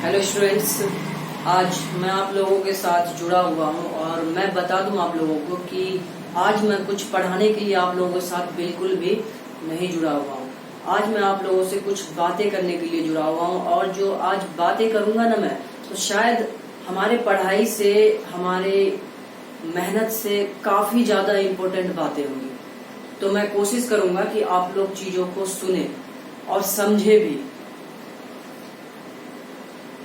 Hello students, आज मैं आप लोगों के साथ जुड़ा हुआ हूं और मैं बता दूं आप लोगों को कि आज मैं कुछ पढ़ाने के लिए आप लोगों के साथ बिल्कुल भी नहीं जुड़ा हुआ हूं। आज मैं आप लोगों से कुछ बातें करने के लिए जुड़ा हुआ हूं और जो आज बातें करूंगा ना मैं, तो शायद हमारे पढ़ाई से, हमारे मेहनत से काफी ज्यादा इम्पोर्टेंट बातें होंगी। तो मैं कोशिश करूंगा कि आप लोग चीजों को सुने और समझे भी।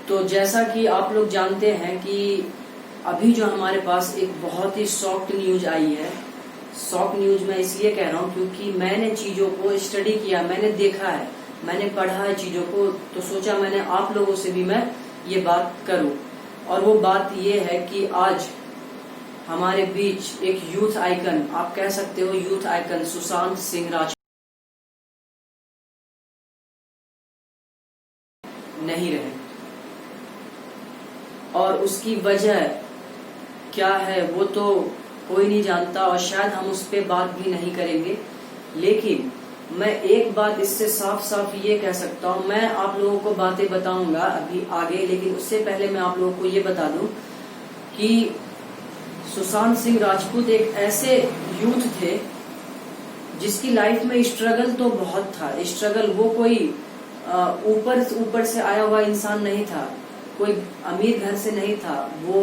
तो जैसा कि आप लोग जानते हैं कि अभी जो हमारे पास एक बहुत ही शॉक्ड न्यूज आई है। शॉक न्यूज मैं इसलिए कह रहा हूँ क्योंकि मैंने चीजों को स्टडी किया, मैंने देखा है, मैंने पढ़ा है चीजों को, तो सोचा मैंने आप लोगों से भी मैं ये बात करूं। और वो बात ये है कि आज हमारे बीच एक यूथ आइकन, आप कह सकते हो यूथ आइकन, सुशांत सिंह राजपूत नहीं रहे। और उसकी वजह क्या है वो तो कोई नहीं जानता और शायद हम उस पर बात भी नहीं करेंगे। लेकिन मैं एक बात इससे साफ साफ ये कह सकता हूँ, मैं आप लोगों को बातें बताऊंगा अभी आगे, लेकिन उससे पहले मैं आप लोगों को ये बता दूं कि सुशांत सिंह राजपूत एक ऐसे यूथ थे जिसकी लाइफ में स्ट्रगल तो बहुत था। स्ट्रगल, वो कोई ऊपर से आया हुआ इंसान नहीं था, कोई अमीर घर से नहीं था, वो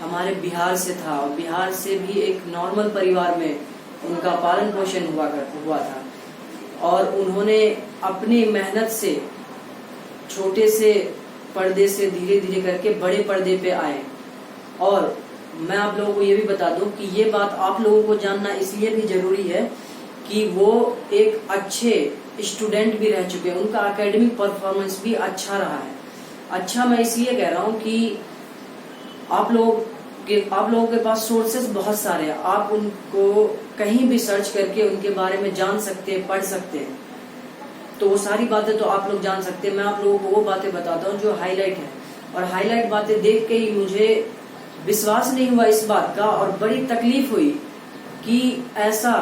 हमारे बिहार से था और बिहार से भी एक नॉर्मल परिवार में उनका पालन पोषण हुआ था। और उन्होंने अपनी मेहनत से छोटे से पर्दे से धीरे धीरे करके बड़े पर्दे पे आए। और मैं आप लोगों को ये भी बता दूं कि ये बात आप लोगों को जानना इसलिए भी जरूरी है कि वो एक अच्छे स्टूडेंट भी रह चुके हैं, उनका एकेडमिक परफॉर्मेंस भी अच्छा रहा है। अच्छा मैं इसलिए कह रहा हूँ कि आप लोगों के पास सोर्सेस बहुत सारे हैं, आप उनको कहीं भी सर्च करके उनके बारे में जान सकते हैं, पढ़ सकते हैं। तो वो सारी बातें तो आप लोग जान सकते हैं। मैं आप लोगों को वो बातें बताता हूँ जो हाईलाइट है। और हाईलाइट बातें देख के ही मुझे विश्वास नहीं हुआ इस बात का और बड़ी तकलीफ हुई कि ऐसा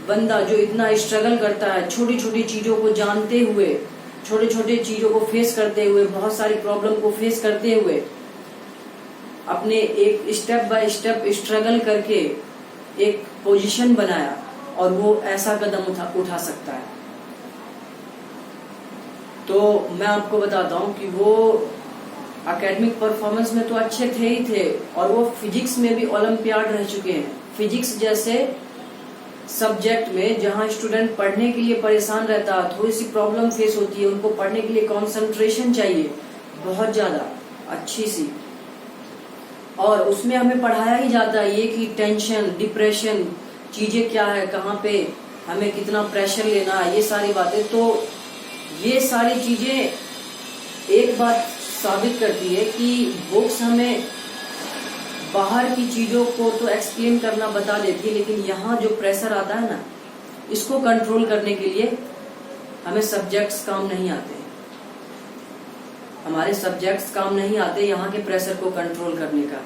बंदा जो इतना स्ट्रगल करता है, छोटी छोटी चीजों को जानते हुए, छोटे छोटे चीजों को फेस करते हुए, बहुत सारी प्रॉब्लम को फेस करते हुए, अपने एक स्टेप बाय स्टेप स्ट्रगल करके एक पोजीशन बनाया और वो ऐसा कदम उठा सकता है। तो मैं आपको बताता हूँ कि वो एकेडमिक परफॉर्मेंस में तो अच्छे थे ही थे और वो फिजिक्स में भी ओलंपियाड रह चुके हैं। फिजिक्स जैसे सब्जेक्ट में जहां स्टूडेंट पढ़ने के लिए परेशान रहता है, थोड़ी सी प्रॉब्लम फेस होती है, उनको पढ़ने के लिए कंसंट्रेशन चाहिए बहुत ज्यादा अच्छी सी, और उसमें हमें पढ़ाया ही जाता है ये कि टेंशन, डिप्रेशन चीजें क्या है, कहाँ पे हमें कितना प्रेशर लेना है, ये सारी बातें। तो ये सारी चीजें एक बात साबित करती है कि बुक्स हमें बाहर की चीजों को तो एक्सप्लेन करना बता देती है, लेकिन यहाँ जो प्रेशर आता है ना, इसको कंट्रोल करने के लिए हमें सब्जेक्ट्स काम नहीं आते, हमारे सब्जेक्ट्स काम नहीं आते यहाँ के प्रेशर को कंट्रोल करने का।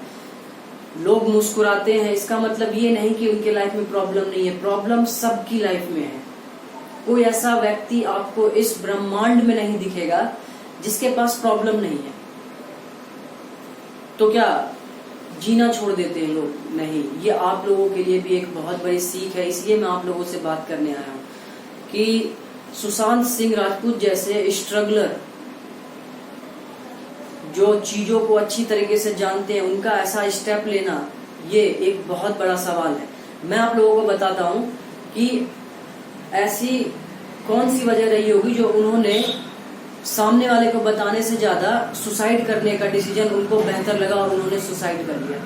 लोग मुस्कुराते हैं, इसका मतलब ये नहीं कि उनके लाइफ में प्रॉब्लम नहीं है, प्रॉब्लम सबकी लाइफ में है। कोई ऐसा व्यक्ति आपको इस ब्रह्मांड में नहीं दिखेगा जिसके पास प्रॉब्लम नहीं है। तो क्या जीना छोड़ देते हैं लोग? नहीं, ये आप लोगों के लिए भी एक बहुत बड़ी सीख है। इसलिए मैं आप लोगों से बात करने आया हूँ कि सुशांत सिंह राजपूत जैसे स्ट्रगलर जो चीजों को अच्छी तरीके से जानते हैं, उनका ऐसा स्टेप लेना ये एक बहुत बड़ा सवाल है। मैं आप लोगों को बताता हूँ कि ऐसी कौन सी वजह रही होगी जो उन्होंने सामने वाले को बताने से ज्यादा सुसाइड करने का डिसीजन उनको बेहतर लगा और उन्होंने सुसाइड कर लिया।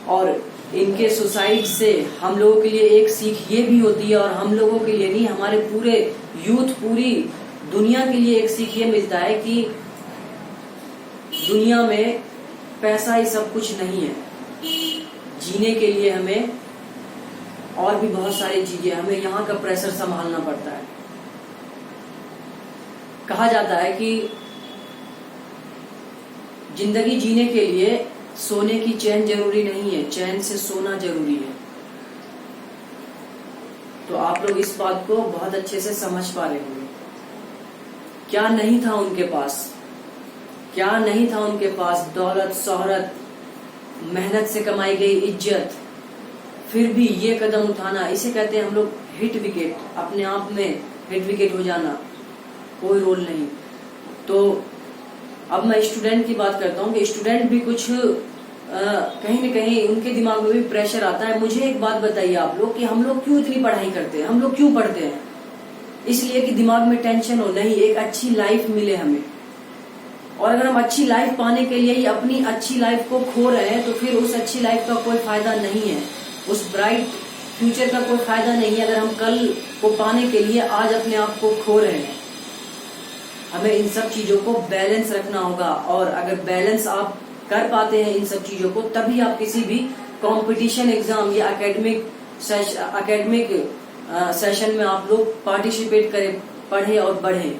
और इनके सुसाइड से हम लोगों के लिए एक सीख ये भी होती है, और हम लोगों के लिए नहीं, हमारे पूरे यूथ, पूरी दुनिया के लिए एक सीख ये मिलता है कि दुनिया में पैसा ही सब कुछ नहीं है। जीने के लिए हमें और भी बहुत सारी चीजें, हमें यहाँ का प्रेशर संभालना पड़ता है। कहा जाता है कि जिंदगी जीने के लिए सोने की चैन जरूरी नहीं है, चैन से सोना जरूरी है। तो आप लोग इस बात को बहुत अच्छे से समझ पा रहे होंगे। क्या नहीं था उनके पास, क्या नहीं था उनके पास, दौलत, शोहरत, मेहनत से कमाई गई इज्जत, फिर भी ये कदम उठाना, इसे कहते हैं हम लोग हिट विकेट। अपने आप में हिट विकेट हो जाना, कोई रोल नहीं। तो अब मैं स्टूडेंट की बात करता हूँ कि स्टूडेंट भी कुछ कहीं न कहीं उनके दिमाग में भी प्रेशर आता है। मुझे एक बात बताइए आप लोग कि हम लोग क्यों इतनी पढ़ाई करते हैं, हम लोग क्यों पढ़ते हैं? इसलिए कि दिमाग में टेंशन हो, नहीं एक अच्छी लाइफ मिले हमें। और अगर हम अच्छी लाइफ पाने के लिए ही अपनी अच्छी लाइफ को खो रहे हैं तो फिर उस अच्छी लाइफ का कोई फायदा नहीं है, उस ब्राइट फ्यूचर का कोई फायदा नहीं है अगर हम कल को पाने के लिए आज अपने आप को खो रहे हैं। हमें इन सब चीजों को बैलेंस रखना होगा, और अगर बैलेंस आप कर पाते हैं इन सब चीजों को, तभी आप किसी भी कंपटीशन एग्जाम या एकेडमिक सेशन में आप लोग पार्टिसिपेट करें, पढ़े और बढ़े।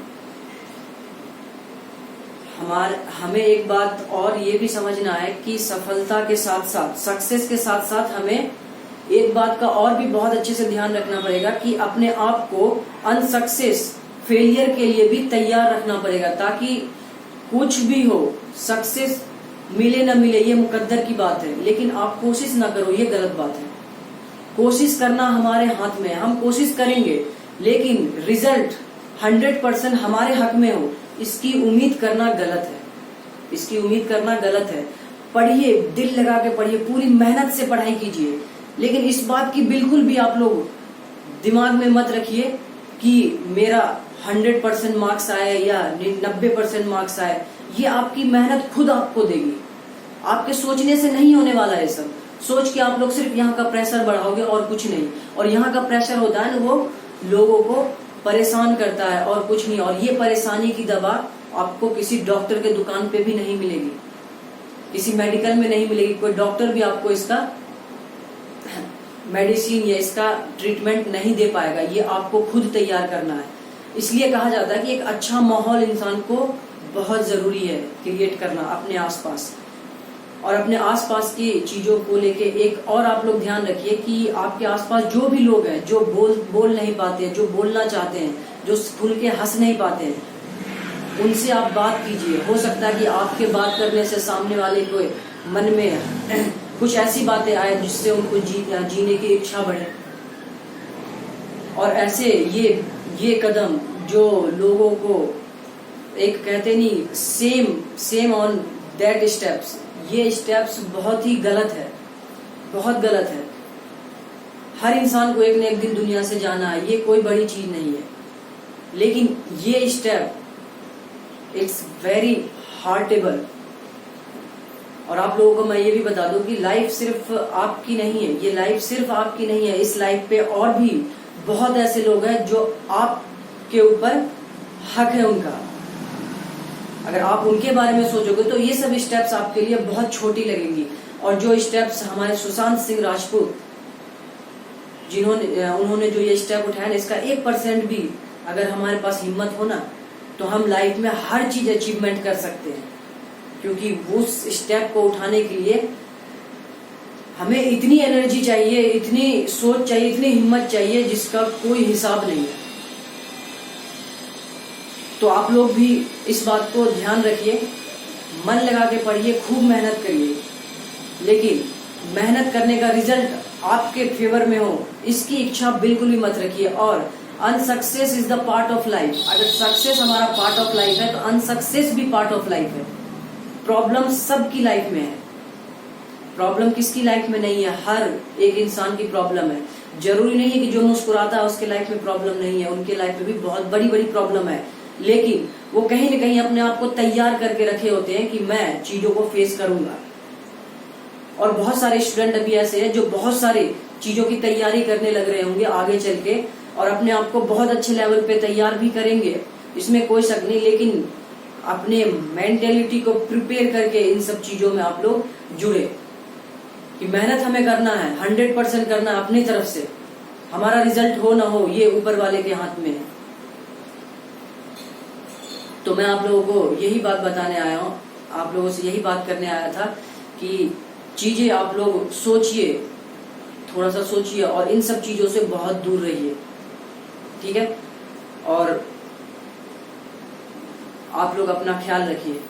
हमें एक बात और ये भी समझना है कि सफलता के साथ साथ, सक्सेस के साथ साथ हमें एक बात का और भी बहुत अच्छे से ध्यान रखना पड़ेगा कि अपने आप को अनसक्सेस, फेलियर के लिए भी तैयार रखना पड़ेगा, ताकि कुछ भी हो, सक्सेस मिले ना मिले ये मुकद्दर की बात है, लेकिन आप कोशिश ना करो, ये गलत बात है। कोशिश करना हमारे हाथ में है, हम कोशिश करेंगे, लेकिन रिजल्ट 100% हमारे हक में हो, इसकी उम्मीद करना गलत है, इसकी उम्मीद करना गलत है। पढ़िए, दिल लगा के पढ़िए, पूरी मेहनत से पढ़ाई कीजिए, लेकिन इस बात की बिल्कुल भी आप लोग दिमाग में मत रखिए कि मेरा 100% मार्क्स आए या 90% मार्क्स आए। ये आपकी मेहनत खुद आपको देगी, आपके सोचने से नहीं होने वाला है। सब सोच के आप लोग सिर्फ यहाँ का प्रेशर बढ़ाओगे और कुछ नहीं। और यहाँ का प्रेशर होता है ना, वो लोगों को परेशान करता है और कुछ नहीं। और ये परेशानी की दवा आपको किसी डॉक्टर के दुकान पे भी नहीं मिलेगी, किसी मेडिकल में नहीं मिलेगी। कोई डॉक्टर भी आपको इसका मेडिसिन या इसका ट्रीटमेंट नहीं दे पाएगा, ये आपको खुद तैयार करना है। इसलिए कहा जाता है कि एक अच्छा माहौल इंसान को बहुत जरूरी है क्रिएट करना अपने आसपास। और अपने आसपास की चीजों को लेके एक और आप लोग ध्यान रखिए कि आपके आसपास जो भी लोग हैं जो बोल नहीं पाते, जो बोलना चाहते हैं, जो खुल के हंस नहीं पाते हैं, उनसे आप बात कीजिए। हो सकता है कि आपके बात करने से सामने वाले को मन में कुछ ऐसी बातें आए जिससे उनको जीने की इच्छा बढ़े। और ऐसे ये कदम जो लोगों को एक कहते नहीं सेम ऑन दैट स्टेप्स, ये स्टेप्स बहुत ही गलत है, बहुत गलत है। हर इंसान को एक न एक दिन दुनिया से जाना है, ये कोई बड़ी चीज नहीं है। लेकिन ये स्टेप इट्स वेरी हार्टेबल। और आप लोगों को मैं ये भी बता दूं कि लाइफ सिर्फ आपकी नहीं है, ये लाइफ सिर्फ आपकी नहीं है। इस लाइफ पे और भी बहुत ऐसे लोग हैं जो आपके ऊपर हक है उनका। अगर आप उनके बारे में सोचोगे तो ये सब स्टेप्स आपके लिए बहुत छोटी लगेंगी। और जो स्टेप्स हमारे सुशांत सिंह राजपूत उन्होंने जो ये स्टेप उठाया ना, इसका 1% भी अगर हमारे पास हिम्मत हो ना, तो हम लाइफ में हर चीज अचीवमेंट कर सकते हैं। क्योंकि उस स्टेप को उठाने के लिए हमें इतनी एनर्जी चाहिए, इतनी सोच चाहिए, इतनी हिम्मत चाहिए जिसका कोई हिसाब नहीं है। तो आप लोग भी इस बात को ध्यान रखिए, मन लगा के पढ़िए, खूब मेहनत करिए, लेकिन मेहनत करने का रिजल्ट आपके फेवर में हो, इसकी इच्छा बिल्कुल भी मत रखिए। और unsuccess is the part of life. अगर सक्सेस हमारा पार्ट ऑफ लाइफ है तो अनसक्सेस भी पार्ट ऑफ लाइफ है। प्रॉब्लम सबकी लाइफ में है, प्रॉब्लम किसकी लाइफ में नहीं है? हर एक इंसान की प्रॉब्लम है। जरूरी नहीं है कि जो मुस्कुराता है उसके लाइफ में प्रॉब्लम नहीं है, उनके लाइफ में भी बहुत बड़ी बड़ी प्रॉब्लम है। लेकिन वो कहीं न कहीं अपने आप को तैयार करके रखे होते हैं कि मैं चीजों को फेस करूंगा। और बहुत सारे स्टूडेंट अभी ऐसे हैं जो बहुत सारी चीजों की तैयारी करने लग रहे होंगे आगे चल के, और अपने आप को बहुत अच्छे लेवल पे तैयार भी करेंगे, इसमें कोई शक नहीं। लेकिन अपने मेंटेलिटी को प्रिपेयर करके इन सब चीजों में आप लोग जुड़े कि मेहनत हमें करना है, 100% करना है अपनी तरफ से। हमारा रिजल्ट हो ना हो ये ऊपर वाले के हाथ में है। तो मैं आप लोगों को यही बात बताने आया हूँ, आप लोगों से यही बात करने आया था कि चीजें आप लोग सोचिए, थोड़ा सा सोचिए और इन सब चीजों से बहुत दूर रहिए, ठीक है। और आप लोग अपना ख्याल रखिए।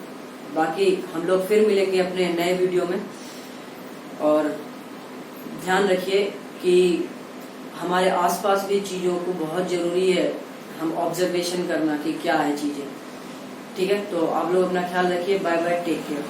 बाकी हम लोग फिर मिलेंगे अपने नए वीडियो में। और ध्यान रखिए कि हमारे आसपास भी चीज़ों को बहुत ज़रूरी है हम ऑब्जर्वेशन करना कि क्या है चीज़ें। ठीक है, तो आप लोग अपना ख्याल रखिए। Bye bye, take care.